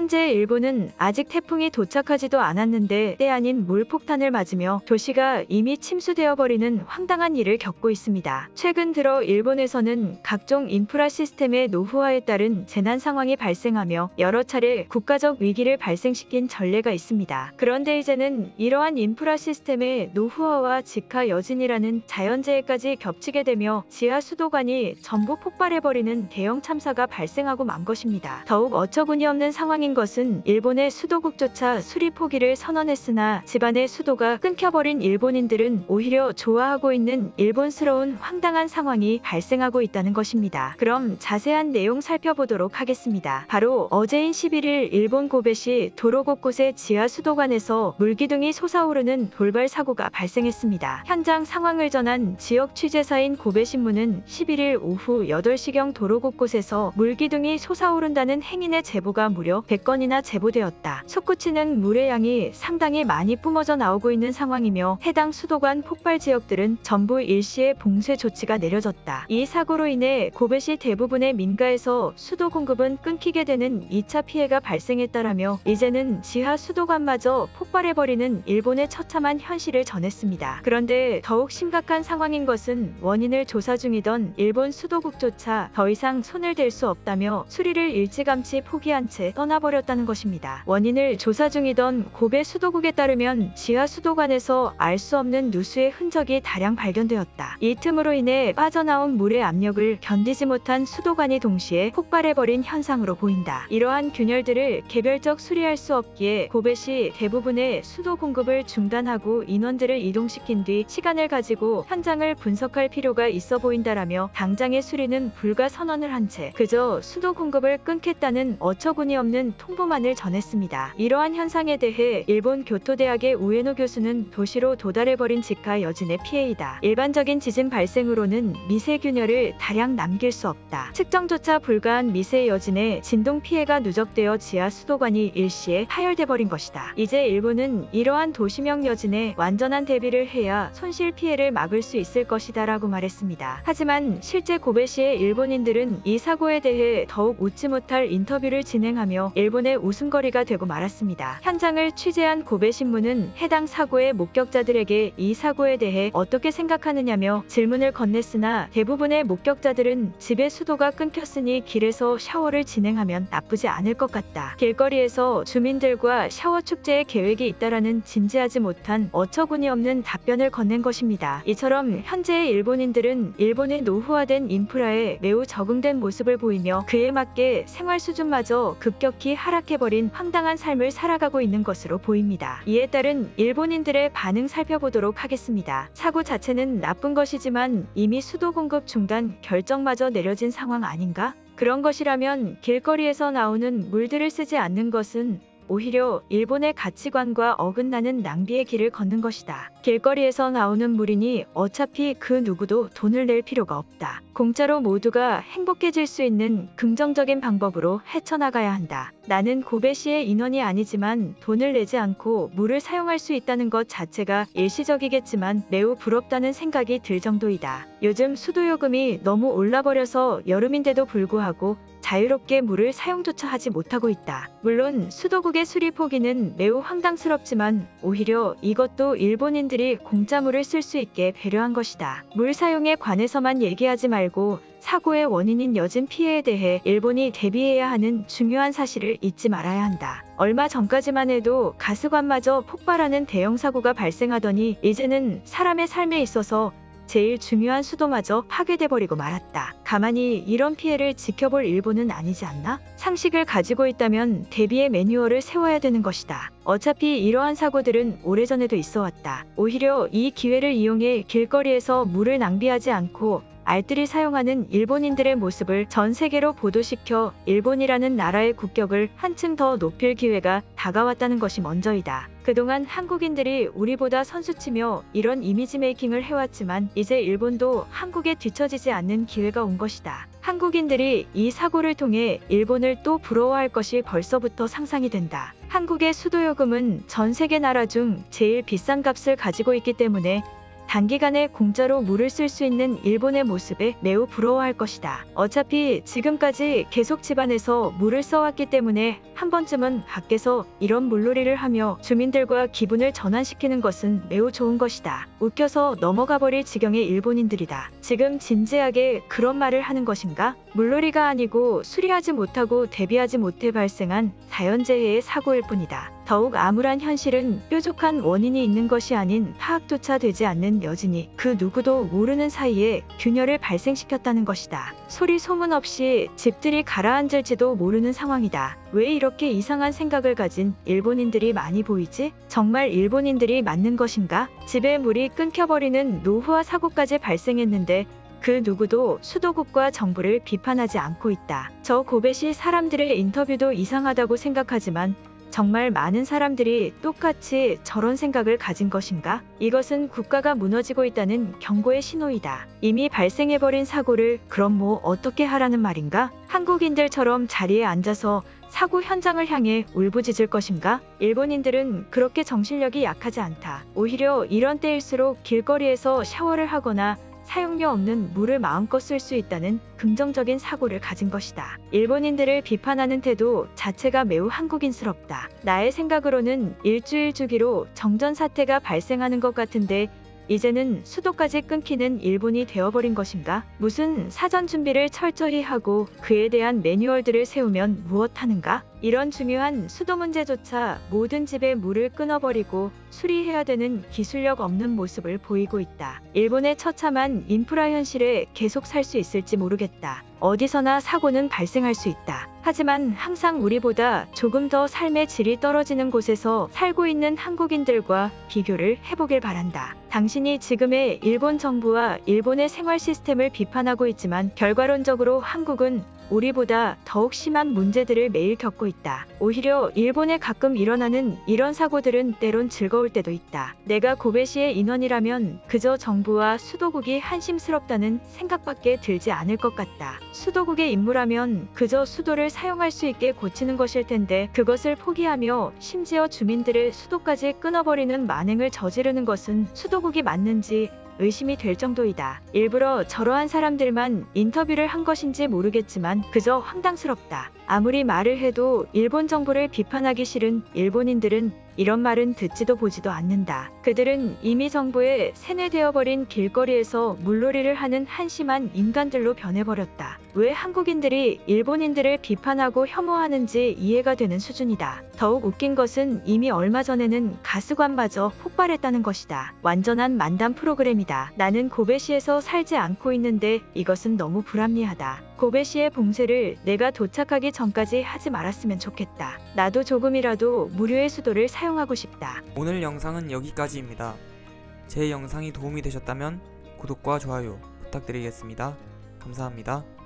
현재 일본은 아직 태풍이 도착하지도 않았는데 때 아닌 물폭탄을 맞으며 도시가 이미 침수되어 버리는 황당한 일을 겪고 있습니다. 최근 들어 일본에서는 각종 인프라 시스템의 노후화에 따른 재난 상황이 발생하며 여러 차례 국가적 위기를 발생시킨 전례가 있습니다. 그런데 이제는 이러한 인프라 시스템의 노후화와 직하 여진이라는 자연재해까지 겹치게 되며 지하 수도관이 전부 폭발해버리는 대형 참사가 발생하고 만 것입니다. 더욱 어처구니 없는 상황인 것은 일본의 수도국조차 수리 포기를 선언했으나 집안의 수도가 끊겨버린 일본인들은 오히려 좋아하고 있는 일본스러운 황당한 상황이 발생하고 있다는 것입니다. 그럼 자세한 내용 살펴보도록 하겠습니다. 바로 어제인 11일 일본 고베시 도로 곳곳의 지하 수도관에서 물기둥이 솟아오르는 돌발 사고가 발생했습니다. 현장 상황을 전한 지역 취재사인 고베신문은 11일 오후 8시경 도로 곳곳에서 물기둥이 솟아오른다는 행인의 제보가 무려 100건이나 제보되었다. 솟구치는 물의 양이 상당히 많이 뿜어져 나오고 있는 상황이며 해당 수도관 폭발 지역들은 전부 일시에 봉쇄 조치가 내려졌다. 이 사고로 인해 고베시 대부분의 민가에서 수도 공급은 끊기게 되는 2차 피해가 발생했다라며 이제는 지하 수도관마저 폭발해버리는 일본의 처참한 현실을 전했습니다. 그런데 더욱 심각한 상황인 것은 원인을 조사 중이던 일본 수도국조차 더 이상 손을 댈 수 없다며 수리를 일찌감치 포기한 채 떠나버렸다는 것입니다. 원인을 조사 중이던 고베 수도국에 따르면 지하 수도관에서 알 수 없는 누수의 흔적이 다량 발견되었다. 이 틈으로 인해 빠져나온 물의 압력을 견디지 못한 수도관이 동시에 폭발해버린 현상으로 보인다. 이러한 균열들을 개별적 수리할 수 없기에 고베시 대부분의 수도 공급을 중단하고 인원들을 이동시킨 뒤 시간을 가지고 현장을 분석할 필요가 있어 보인다라며 당장의 수리는 불가 선언을 한 채 그저 수도 공급을 끊겠다는 어처구니 없는 통보만을 전했습니다. 이러한 현상에 대해 일본 교토대학의 우에노 교수는 도시로 도달해버린 직하 여진의 피해이다. 일반적인 지진 발생으로는 미세 균열을 다량 남길 수 없다. 측정조차 불가한 미세 여진에 진동 피해가 누적되어 지하 수도관이 일시에 파열돼버린 것이다. 이제 일본은 이러한 도시명 여진에 완전한 대비를 해야 손실 피해를 막을 수 있을 것이다 라고 말했습니다. 하지만 실제 고베시의 일본인들은 이 사고에 대해 더욱 웃지 못할 인터뷰를 진행하며 일본의 웃음거리가 되고 말았습니다. 현장을 취재한 고베신문은 해당 사고의 목격자들에게 이 사고에 대해 어떻게 생각하느냐며 질문을 건넸으나 대부분의 목격자들은 집의 수도가 끊겼으니 길에서 샤워를 진행하면 나쁘지 않을 것 같다. 길거리에서 주민들과 샤워 축제의 계획이 있다라는 진지하지 못한 어처구니 없는 답변을 건넨 것입니다. 이처럼 현재의 일본인들은 일본의 노후화된 인프라에 매우 적응된 모습을 보이며 그에 맞게 생활 수준마저 급격히 하락해버린 황당한 삶을 살아가고 있는 것으로 보입니다. 이에 따른 일본인들의 반응 살펴보도록 하겠습니다. 사고 자체는 나쁜 것이지만 이미 수도 공급 중단 결정마저 내려진 상황 아닌가? 그런 것이라면 길거리에서 나오는 물들을 쓰지 않는 것은 오히려 일본의 가치관과 어긋나는 낭비의 길을 걷는 것이다. 길거리에서 나오는 물이니 어차피 그 누구도 돈을 낼 필요가 없다. 공짜로 모두가 행복해질 수 있는 긍정적인 방법으로 헤쳐나가야 한다. 나는 고베시의 인원이 아니지만 돈을 내지 않고 물을 사용할 수 있다는 것 자체가 일시적이겠지만 매우 부럽다는 생각이 들 정도이다. 요즘 수도요금이 너무 올라버려서 여름인데도 불구하고 자유롭게 물을 사용조차 하지 못하고 있다. 물론 수도국의 수리 포기는 매우 황당스럽지만 오히려 이것도 일본인들이 공짜 물을 쓸 수 있게 배려한 것이다. 물 사용에 관해서만 얘기하지 말고 사고의 원인인 여진 피해에 대해 일본이 대비해야 하는 중요한 사실을 잊지 말아야 한다. 얼마 전까지만 해도 가스관마저 폭발하는 대형 사고가 발생하더니 이제는 사람의 삶에 있어서 제일 중요한 수도마저 파괴돼버리고 말았다. 가만히 이런 피해를 지켜볼 일본은 아니지 않나? 상식을 가지고 있다면 대비의 매뉴얼을 세워야 되는 것이다. 어차피 이러한 사고들은 오래전에도 있어왔다. 오히려 이 기회를 이용해 길거리에서 물을 낭비하지 않고 알뜰히 사용하는 일본인들의 모습을 전 세계로 보도시켜 일본이라는 나라의 국격을 한층 더 높일 기회가 다가왔다는 것이 먼저이다. 그동안 한국인들이 우리보다 선수치며 이런 이미지 메이킹을 해왔지만 이제 일본도 한국에 뒤처지지 않는 기회가 온 것이다. 한국인들이 이 사고를 통해 일본을 또 부러워할 것이 벌써부터 상상이 된다. 한국의 수도요금은 전 세계 나라 중 제일 비싼 값을 가지고 있기 때문에 단기간에 공짜로 물을 쓸 수 있는 일본의 모습에 매우 부러워할 것이다. 어차피 지금까지 계속 집안에서 물을 써왔기 때문에 한 번쯤은 밖에서 이런 물놀이를 하며 주민들과 기분을 전환시키는 것은 매우 좋은 것이다. 웃겨서 넘어가버릴 지경의 일본인들이다. 지금 진지하게 그런 말을 하는 것인가? 물놀이가 아니고 수리하지 못하고 대비하지 못해 발생한 자연재해의 사고일 뿐이다. 더욱 암울한 현실은 뾰족한 원인이 있는 것이 아닌 파악조차 되지 않는 여진이 그 누구도 모르는 사이에 균열을 발생시켰다는 것이다. 소리 소문 없이 집들이 가라앉을지도 모르는 상황이다. 왜 이렇게 이상한 생각을 가진 일본인들이 많이 보이지? 정말 일본인들이 맞는 것인가? 집에 물이 끊겨버리는 노후화 사고까지 발생했는데 그 누구도 수도국과 정부를 비판하지 않고 있다. 저 고베시 사람들의 인터뷰도 이상하다고 생각하지만 정말 많은 사람들이 똑같이 저런 생각을 가진 것인가? 이것은 국가가 무너지고 있다는 경고의 신호이다. 이미 발생해버린 사고를 그럼 뭐 어떻게 하라는 말인가? 한국인들처럼 자리에 앉아서 사고 현장을 향해 울부짖을 것인가? 일본인들은 그렇게 정신력이 약하지 않다. 오히려 이런 때일수록 길거리에서 샤워를 하거나 사용료 없는 물을 마음껏 쓸 수 있다는 긍정적인 사고를 가진 것이다. 일본인들을 비판하는 태도 자체가 매우 한국인스럽다. 나의 생각으로는 일주일 주기로 정전 사태가 발생하는 것 같은데 이제는 수도까지 끊기는 일본이 되어버린 것인가? 무슨 사전 준비를 철저히 하고 그에 대한 매뉴얼들을 세우면 무엇하는가? 이런 중요한 수도 문제조차 모든 집에 물을 끊어버리고 수리해야 되는 기술력 없는 모습을 보이고 있다. 일본의 처참한 인프라 현실에 계속 살 수 있을지 모르겠다. 어디서나 사고는 발생할 수 있다. 하지만 항상 우리보다 조금 더 삶의 질이 떨어지는 곳에서 살고 있는 한국인들과 비교를 해보길 바란다. 당신이 지금의 일본 정부와 일본의 생활 시스템을 비판하고 있지만 결과론적으로 한국은 우리보다 더욱 심한 문제들을 매일 겪고 있다. 오히려 일본에 가끔 일어나는 이런 사고들은 때론 즐거울 때도 있다. 내가 고베시의 인원이라면 그저 정부와 수도국이 한심스럽다는 생각밖에 들지 않을 것 같다. 수도국의 임무라면 그저 수도를 사용할 수 있게 고치는 것일 텐데 그것을 포기하며 심지어 주민들의 수도까지 끊어버리는 만행을 저지르는 것은 수도국이 맞는지 의심이 될 정도이다. 일부러 저러한 사람들만 인터뷰를 한 것인지 모르겠지만 그저 황당스럽다. 아무리 말을 해도 일본 정부를 비판하기 싫은 일본인들은 이런 말은 듣지도 보지도 않는다. 그들은 이미 정부에 세뇌되어버린 길거리에서 물놀이를 하는 한심한 인간들로 변해버렸다. 왜 한국인들이 일본인들을 비판하고 혐오하는지 이해가 되는 수준이다. 더욱 웃긴 것은 이미 얼마 전에는 가스관마저 폭발했다는 것이다. 완전한 만담 프로그램이다. 나는 고베시에서 살지 않고 있는데 이것은 너무 불합리하다. 고베시의 봉쇄를 내가 도착하기 전까지 하지 말았으면 좋겠다. 나도 조금이라도 무료의 수도를 사용하고 싶다. 오늘 영상은 여기까지입니다. 제 영상이 도움이 되셨다면 구독과 좋아요 부탁드리겠습니다. 감사합니다.